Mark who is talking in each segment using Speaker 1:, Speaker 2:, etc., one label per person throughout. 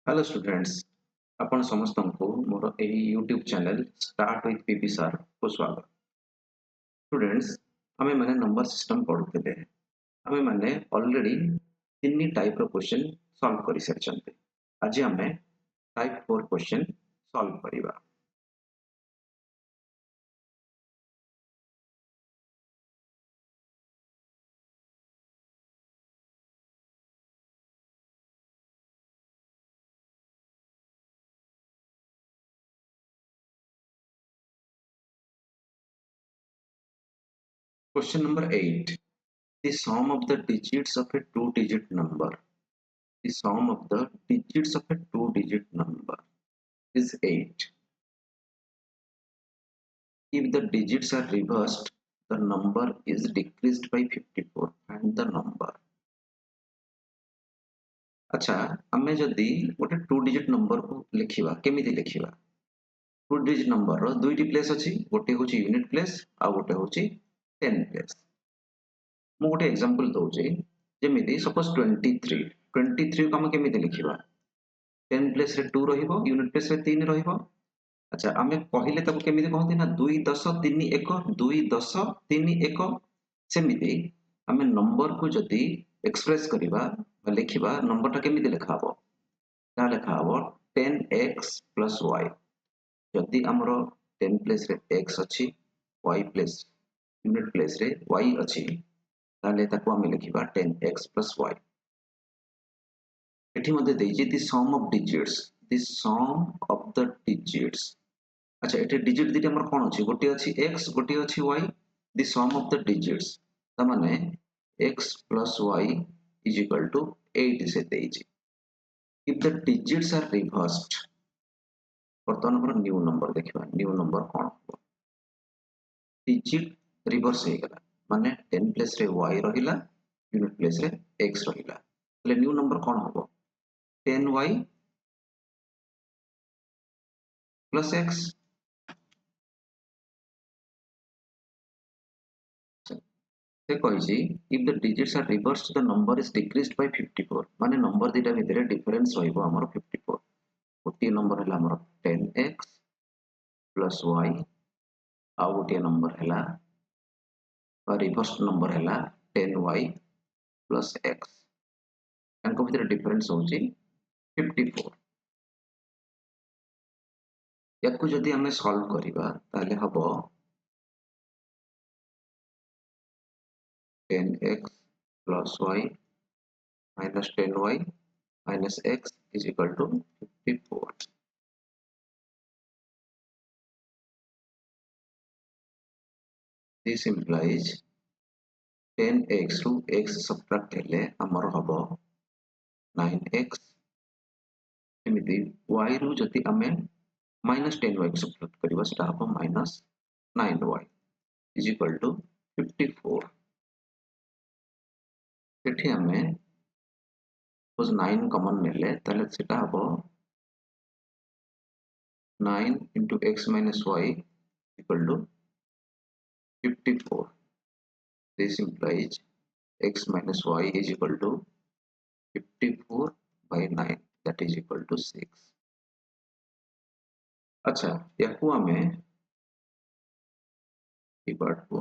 Speaker 1: Hello students आपण समस्त को मोर एही YouTube channel start with b.sir को स्वागत। स्टूडेंट्स हमें माने नंबर सिस्टम पढ़ुते हमें माने ऑलरेडी तीन टाइप रो क्वेश्चन सॉल्व करि सरछन्ते। आज हमें टाइप 4 क्वेश्चन सॉल्व करिबा। Question number 8. The sum of the digits of a two-digit number. The sum of the digits of a two-digit number is 8. If the digits are reversed, the number is decreased by 54. Find the number. अच्छा आमे जदि गोटे two digit number को लिखिबा केमिति लिखिबा two digit number रो दुईटी place अछि गोटे होची unit place आ गोटे होची 10 प्लेस मु गोटे एग्जांपल दोउची जेमिति सपोज 23 को हम केमिति लिखिबा 10 प्लेस रे 2 रहिबो यूनिट प्लेस रे 3 रहिबो। अच्छा आमे कहिले ताको केमिति कहंती ना 2 10 3 1 2 10 3 1 सेमिति आमे नंबर को जदि एक्सप्रेस करिबा लिखिबा नंबर टा केमिति लिखा हबो ता लिखा हबो 10x + y जदि हमरो 10 प्लेस रे x अछि y प्लेस यूनिट प्लेस रे y अछि ताले ताको हम लिखिबा 10x + y। एठी मध्ये देइछि the sum of digits the sum of the digits. अच्छा एठी डिजिट दिटे हमर कोन अछि गोटे अछि x गोटे अछि y the sum of the digits त माने x + y = 8 से देइछि। If the digits are reversed, बर्तमान हमर न्यू नंबर देखिबा न्यू नंबर कोन हो डिजिट रिवर्स हे गला माने 10 प्लेस रे y रहिला यूनिट प्लेस रे x रहिला तले न्यू नंबर कोन हो 10y + x। से कहिछि if the digits are reversed the number is decreased by 54 माने नंबर दिटा भितरे डिफरेंस रहिबो हमर 54 गोटे नंबर हला हमर 10x + y आ गोटे नंबर हला रिवर्स नंबर हला 10y + x तांको भितरे डिफरेंस होची 54। याकू जदि हमें सॉल्व करिबा ताले हबो 10x + y - 10y - x = 54। This implies 10x ru x subtract हेले हमर हबो 9x एमिति y रू जति हमें -10y subtract करिबा सेटा हबो -9y = 54। सेठी हमें सपोज 9 कॉमन नेले ताले सेटा हबो 9 * x - y = 54। This implies x - y = 54 by 9 that is equal to 6। अच्छा याकू हमें ई पार्ट को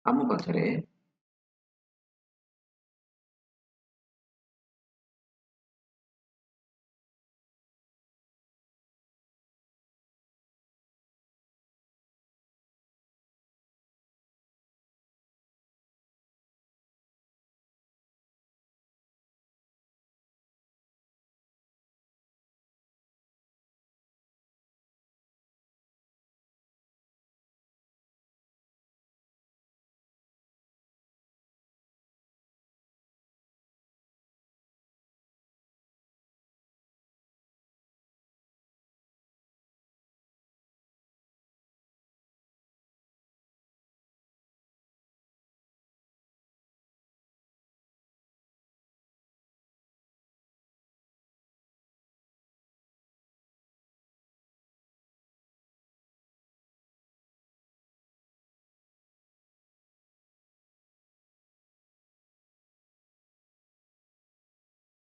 Speaker 1: आम पाखरे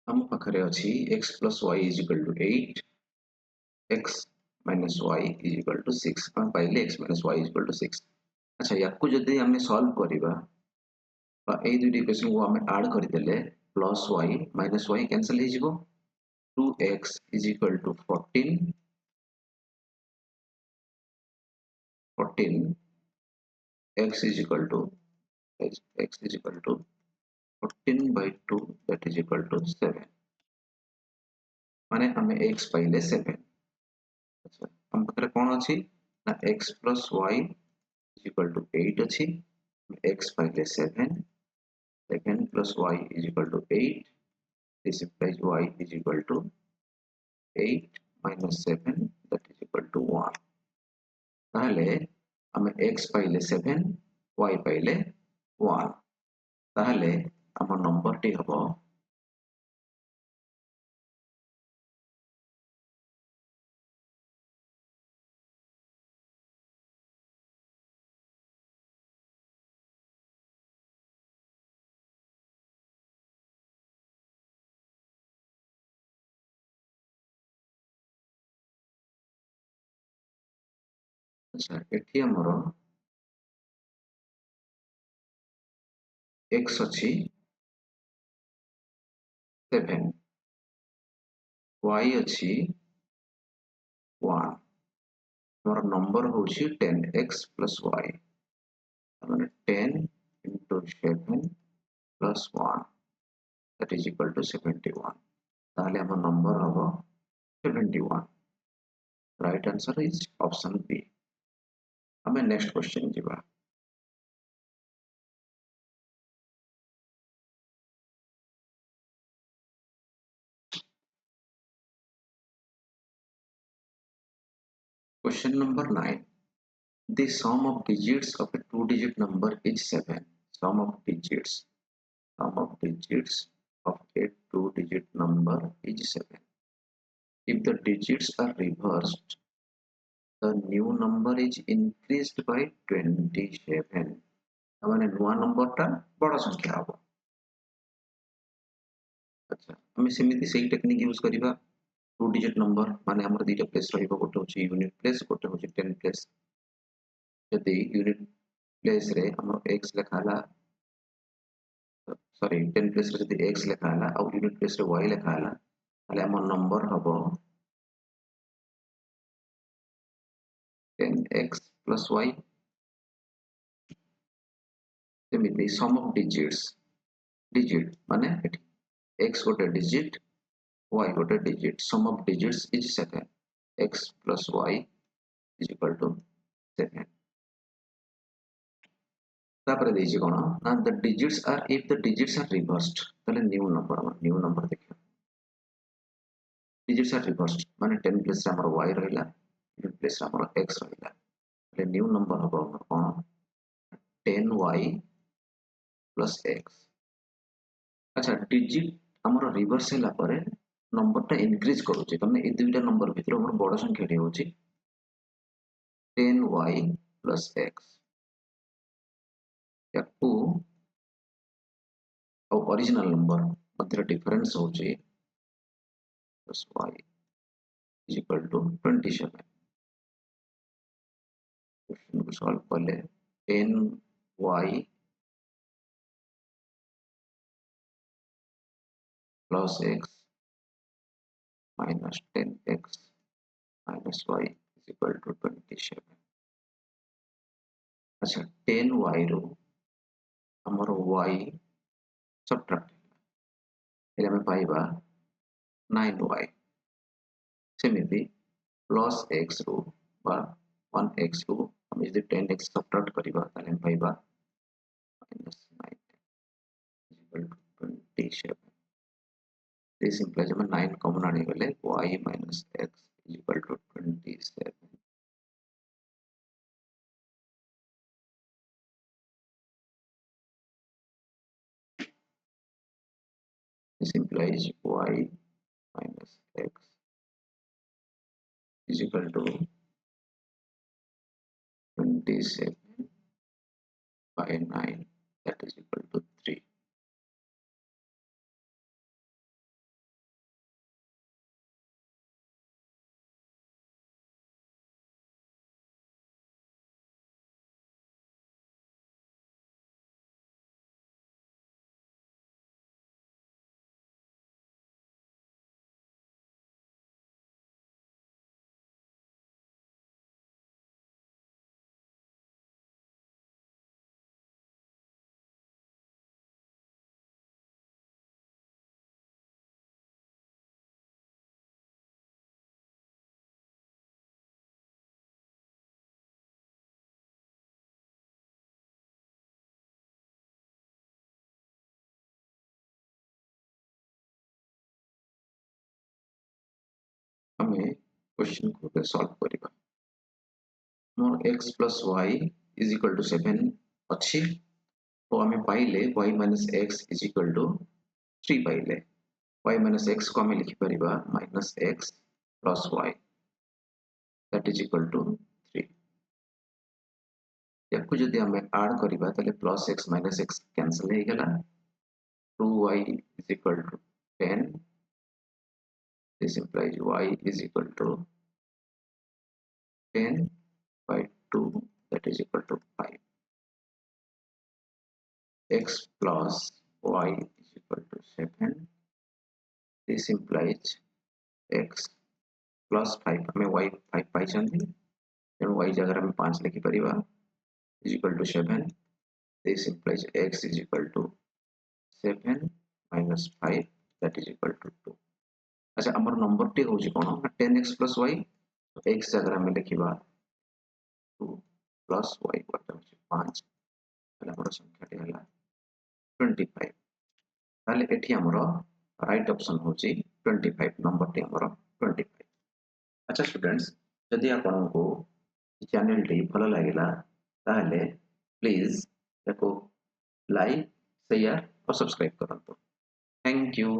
Speaker 1: हम पाखरे अछि x plus y is equal to 8, x minus y is equal to 6. हम पाइले x minus y is equal to 6. अच्छा याकू जदि आमे सॉल्व करिबा बा ए दुटी इक्वेशन को आमे ऐड करि देले plus y minus y cancel हे जिवो 2x is equal to 14 x is equal to x is equal to 14 by 2 that is equal to 7 माने हमें x पाइले 7. अच्छा हम पाखरे कोन अछि ना x plus y is equal to 8 अछि x पाइले 7 7 plus y is equal to 8. This implies y is equal to 8 minus 7 that is equal to 1. ताहले हमें x पाइले 7 y पाइले 1. ताहले हमर नंबर टी हबो अच्छा एठी हमर x अछि 7 y अछि 1 हमर नंबर होछि 10x plus y माने 10 into 7 plus 1 that is equal to 71. ताहले हमर नंबर हबो 71. Right answer is option B. हमें नेक्स्ट क्वेश्चन जीवा. Question number 9. The sum of digits of a two-digit number is 7. Sum of digits of a two-digit number is 7. If the digits are reversed, the new number is increased by 27. हमारे नुआ number टा बड़ा संख्या हबो. अच्छा हमें सेमिति सेही technique use करिबा. टू डिजिट नंबर माने हमर दीटा प्लेस रहिबो गोटे होची यूनिट प्लेस गोटे होची 10 प्लेस. जदि यूनिट प्लेस रे हमर x लेखाला सॉरी 10 प्लेस रे जदि x लेखाला और यूनिट प्लेस रे y लेखाला ताले हमर नंबर हबो 10x plus y. सेमिति सम ऑफ डिजिट माने x गोटे डिजिट y गोटे digit sum of digits is 7. x plus y is equal to 7. तापर देछि कोन ना the digits are if the digits are reversed ताले न्यू नंबर देखियो डिजिट्स आर रिवर्स्ड माने 10 प्लस रे हमर y रहिला यूनिट प्लस रे हमर x रहिला ताले न्यू नंबर हबो कोन 10y plus x. अच्छा डिजिट हमर रिवर्स हैला परे नंबर टा इंक्रीज करूची तने ए दुईटा नंबर भितर हमर बड़ संख्या रे होची 10y plus x याकू और ओरिजिनल नंबर मध्य डिफरेंस होची plus y is equal to 27. Question को सॉल्व करले 10y plus x minus 10x minus y is equal to 27. अच्छा 10y रो हमर y सब्ट्रैक्ट हेले हमें पाइबा 9y सेमिति प्लस x रो बा 1x रो हम यदि 10x सब्ट्रैक्ट करिबा ताले हम पाइबा minus 9 is equal to 27. This implies हमें 9 कॉमन आने वाले y minus x is equal to 27. This implies y minus x is equal to 27 by 9 that is equal to 3. हमें क्वेश्चन को सॉल्व करिबा मोर x plus y is equal to 7 अच्छी तो हमें पाइले y minus x is equal to 3 पाइले y minus x को हमें लिखि परिबा minus x plus y that is equal to 3 याकू जदि हमें ऐड करिबा तले plus x minus x cancel हे गेला 2y is equal to 10. This implies y is equal to 10 by 2, that is equal to 5. X plus y is equal to 7. This implies x plus 5. हमें y 5 पाई चंदी तेणु y जगह हमें 5 लिखि परिबा is equal to 7. This implies x is equal to 7 minus 5, that is equal to 2. अच्छा हमर number T होची कोन 10x plus y तो x जगह हमें लिखिबा 2 plus y बटा 5 ताले हमर संख्या टी हला 25 ताले एठी हमर राइट ऑप्शन होची 25 नंबर टी हमर 25। अच्छा स्टूडेंट्स यदि आपको चैनल टी भलो लागिला ताले प्लीज याको लाइक शेयर और सब्सक्राइब करंतु। Thank you.